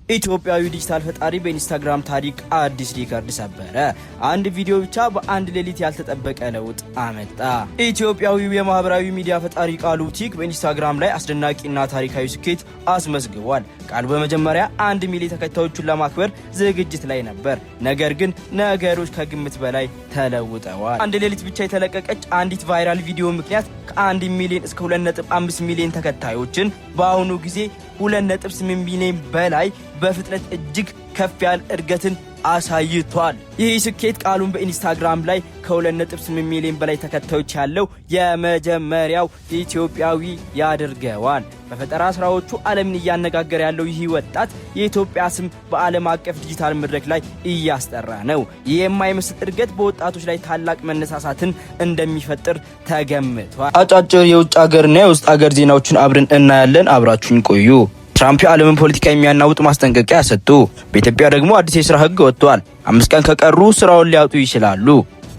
ኢትዮጵያዊ ዲጂታል ፈጣሪ በኢንስታግራም ታሪክ አዲስ ሪከርድ ሰበረ። አንድ ቪዲዮ ብቻ በአንድ ሌሊት ያልተጠበቀ ለውጥ አመጣ። ኢትዮጵያዊው የማህበራዊ ሚዲያ ፈጣሪ ቃሉ ቲክ በኢንስታግራም ላይ አስደናቂና ታሪካዊ ስኬት አስመዝግቧል። ቃሉ በመጀመሪያ 1 ሚሊዮን ተከታዮቹን ለማክበር ዝግጅት ላይ ነበር። ነገር ግን ነገሮች ከግምት በላይ ተለውጠዋል። አንድ ሌሊት ብቻ የተለቀቀች አንዲት ቫይራል ቪዲዮ ምክንያት ከ1 ሚሊዮን እስከ 2.5 ሚሊዮን ተከታዮችን በአሁኑ ጊዜ 2.8 ሚሊዮን በላይ በፍጥነት እጅግ ከፍ ያለ እድገትን አሳይቷል። ይህ ስኬት ቃሉን በኢንስታግራም ላይ ከ2.8 ሚሊዮን በላይ ተከታዮች ያለው የመጀመሪያው ኢትዮጵያዊ ያደርገዋል። በፈጠራ ስራዎቹ ዓለምን እያነጋገረ ያለው ይህ ወጣት የኢትዮጵያ ስም በዓለም አቀፍ ዲጂታል መድረክ ላይ እያስጠራ ነው። ይህ የማይመስል እድገት በወጣቶች ላይ ታላቅ መነሳሳትን እንደሚፈጥር ተገምቷል። አጫጭር የውጭ ሀገርና የውስጥ ሀገር ዜናዎችን አብረን እናያለን። አብራችሁን ቆዩ። ትራምፕ የዓለምን ፖለቲካ የሚያናውጥ ማስጠንቀቂያ ሰጡ። በኢትዮጵያ ደግሞ አዲስ የሥራ ሕግ ወጥቷል። 5 ቀን ከቀሩ ስራውን ሊያጡ ይችላሉ።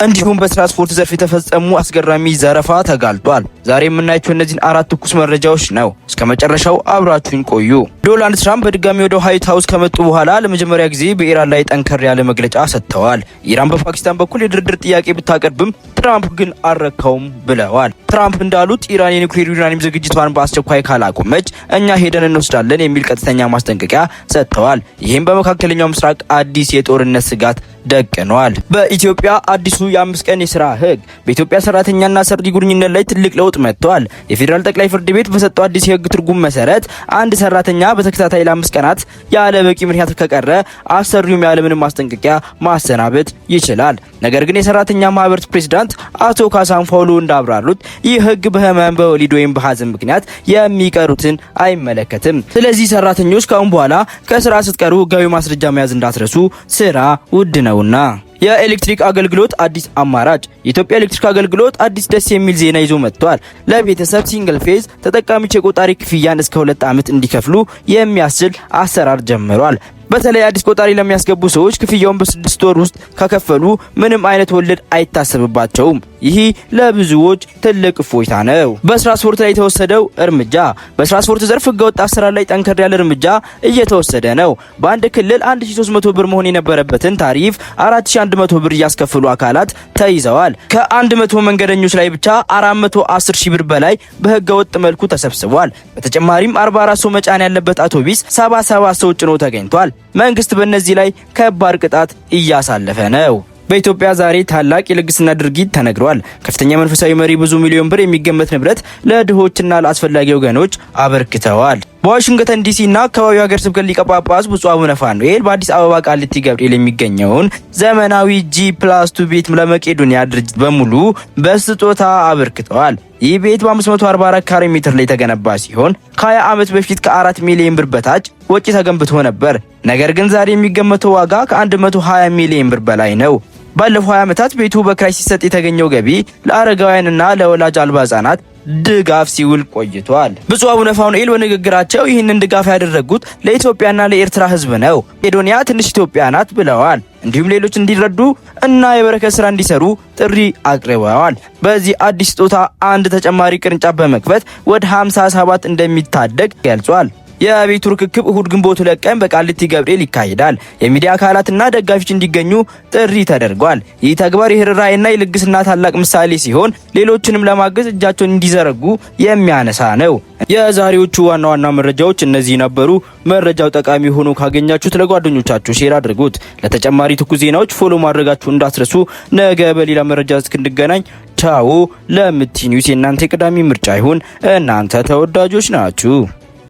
እንዲሁም በትራንስፖርት ዘርፍ የተፈጸሙ አስገራሚ ዘረፋ ተጋልጧል። ዛሬ የምናያቸው እነዚህን 4 ትኩስ መረጃዎች ነው። እስከ መጨረሻው አብራችሁን ቆዩ። ዶናልድ ትራምፕ በድጋሚ ወደ ዋይት ሃውስ ከመጡ በኋላ ለመጀመሪያ ጊዜ በኢራን ላይ ጠንከር ያለ መግለጫ ሰጥተዋል። ኢራን በፓኪስታን በኩል የድርድር ጥያቄ ብታቀርብም ትራምፕ ግን አልረካውም ብለዋል። ትራምፕ እንዳሉት ኢራን የኒውክሌር ዩራኒየም ዝግጅቷን በአስቸኳይ ካላቆመች እኛ ሄደን እንወስዳለን የሚል ቀጥተኛ ማስጠንቀቂያ ሰጥተዋል። ይህም በመካከለኛው ምስራቅ አዲስ የጦርነት ስጋት ደቅኗል። በኢትዮጵያ አዲሱ የ5 ቀን የሥራ ሕግ በኢትዮጵያ ሰራተኛና ሰሪ ግንኙነት ላይ ትልቅ ለውጥ መጥቷል። የፌዴራል ጠቅላይ ፍርድ ቤት በሰጠው አዲስ የሕግ ትርጉም መሰረት አንድ ሰራተኛ በተከታታይ ለ5 ቀናት ያለ በቂ ምክንያት ከቀረ አሰሪውም ያለምንም ማስጠንቀቂያ ማሰናበት ይችላል። ነገር ግን የሰራተኛ ማህበር ፕሬዝዳንት አቶ ካሳን ፋውሎ እንዳብራሩት ይህ ሕግ በህመም፣ በወሊድ ወይም በሐዘን ምክንያት የሚቀሩትን አይመለከትም። ስለዚህ ሰራተኞች ከአሁን በኋላ ከስራ ስትቀሩ ሕጋዊ ማስረጃ መያዝ እንዳትረሱ፣ ስራ ውድ ነውና። የኤሌክትሪክ አገልግሎት አዲስ አማራጭ። የኢትዮጵያ ኤሌክትሪክ አገልግሎት አዲስ ደስ የሚል ዜና ይዞ መጥቷል። ለቤተሰብ ሲንግል ፌዝ ተጠቃሚዎች የቆጣሪ ክፍያን እስከ 2 ዓመት እንዲከፍሉ የሚያስችል አሰራር ጀምሯል። በተለይ አዲስ ቆጣሪ ለሚያስገቡ ሰዎች ክፍያውን በ6 ወር ውስጥ ከከፈሉ ምንም አይነት ወለድ አይታሰብባቸውም። ይህ ለብዙዎች ትልቅ እፎይታ ነው። በትራንስፖርት ላይ የተወሰደው እርምጃ። በትራንስፖርት ዘርፍ ህገወጥ አሰራር ላይ ጠንከር ያለ እርምጃ እየተወሰደ ነው። በአንድ ክልል 1300 ብር መሆን የነበረበትን ታሪፍ 4100 ብር እያስከፈሉ አካላት ተይዘዋል። ከ100 መንገደኞች ላይ ብቻ 410 ሺህ ብር በላይ በህገወጥ መልኩ ተሰብስቧል። በተጨማሪም 44 ሰው መጫን ያለበት አውቶቡስ 77 ሰው ጭኖ ተገኝቷል። መንግስት በእነዚህ ላይ ከባድ ቅጣት እያሳለፈ ነው። በኢትዮጵያ ዛሬ ታላቅ የልግስና ድርጊት ተነግሯል። ከፍተኛ መንፈሳዊ መሪ ብዙ ሚሊዮን ብር የሚገመት ንብረት ለድሆችና ለአስፈላጊ ወገኖች አበርክተዋል። በዋሽንግተን ዲሲ እና አካባቢው ሀገረ ስብከት ሊቀ ጳጳስ ብፁዕ አቡነ ፋኑኤል በአዲስ አበባ ቃሊቲ ገብርኤል የሚገኘውን ዘመናዊ G+2 ቤት ለመቄዶንያ ድርጅት በሙሉ በስጦታ አበርክተዋል። ይህ ቤት በ544 ካሬ ሜትር ላይ የተገነባ ሲሆን ከ20 ዓመት በፊት ከ4 ሚሊዮን ብር በታች ወጪ ተገንብቶ ነበር። ነገር ግን ዛሬ የሚገመተው ዋጋ ከ120 ሚሊዮን ብር በላይ ነው። ባለፈው 20 ዓመታት ቤቱ በክራይ ሲሰጥ የተገኘው ገቢ ለአረጋውያንና ለወላጅ አልባ ህጻናት ድጋፍ ሲውል ቆይቷል። ብፁዕ አቡነ ፋኑኤል በንግግራቸው ይህንን ድጋፍ ያደረጉት ለኢትዮጵያና ለኤርትራ ህዝብ ነው። መቄዶንያ ትንሽ ኢትዮጵያ ናት ብለዋል። እንዲሁም ሌሎች እንዲረዱ እና የበረከት ስራ እንዲሰሩ ጥሪ አቅርበዋል። በዚህ አዲስ ስጦታ አንድ ተጨማሪ ቅርንጫፍ በመክፈት ወደ 57 እንደሚታደግ ገልጿል። የቤቱ ርክክብ እሁድ ግንቦት 2 ቀን በቃሊቲ ገብርኤል ይካሄዳል። የሚዲያ አካላትና ደጋፊዎች እንዲገኙ ጥሪ ተደርጓል። ይህ ተግባር የርህራሄና የልግስና ታላቅ ምሳሌ ሲሆን ሌሎችንም ለማገዝ እጃቸውን እንዲዘረጉ የሚያነሳ ነው። የዛሬዎቹ ዋና ዋና መረጃዎች እነዚህ ነበሩ። መረጃው ጠቃሚ ሆኖ ካገኛችሁት ለጓደኞቻችሁ ሼር አድርጉት። ለተጨማሪ ትኩስ ዜናዎች ፎሎ ማድረጋችሁ እንዳትረሱ። ነገ በሌላ መረጃ እስክንገናኝ ቻው። ለምቲ ኒውስ የእናንተ ቅዳሜ ምርጫ ይሁን። እናንተ ተወዳጆች ናችሁ።